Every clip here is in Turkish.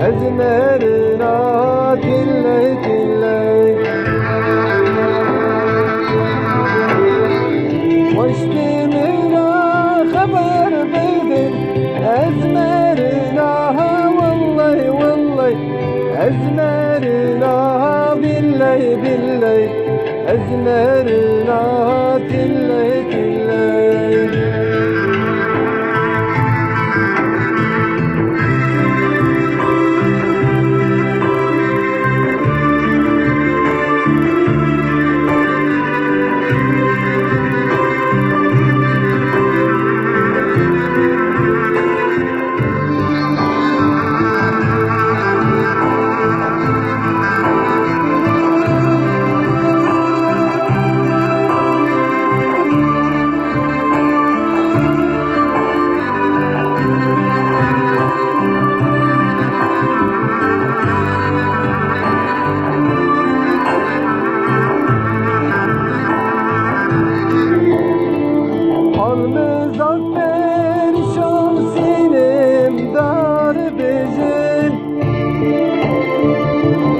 أزمرنا تلي تلي واشتمنا خبر بيدن أزمرنا والله والله أزمرنا بالله بالله أزمرنا تلي تلي Muzaffer şamsinim dar bizim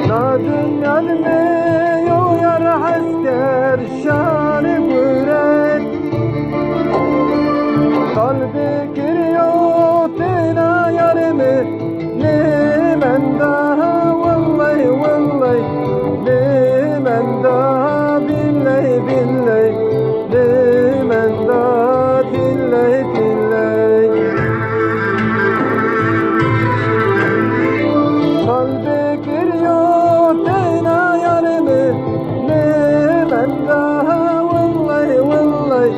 Nadın alme yar asker şanı güren Kalbi giriyor tena yarımı Limen daha vallahi vallahi Limen daha billahi billahi Limen daha tilley tilley Kalbe giriyor tena yarımı Limen daha vallahi vallahi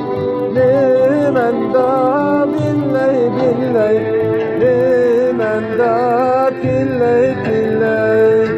Limen daha billahi billahi Limen daha tilley tilley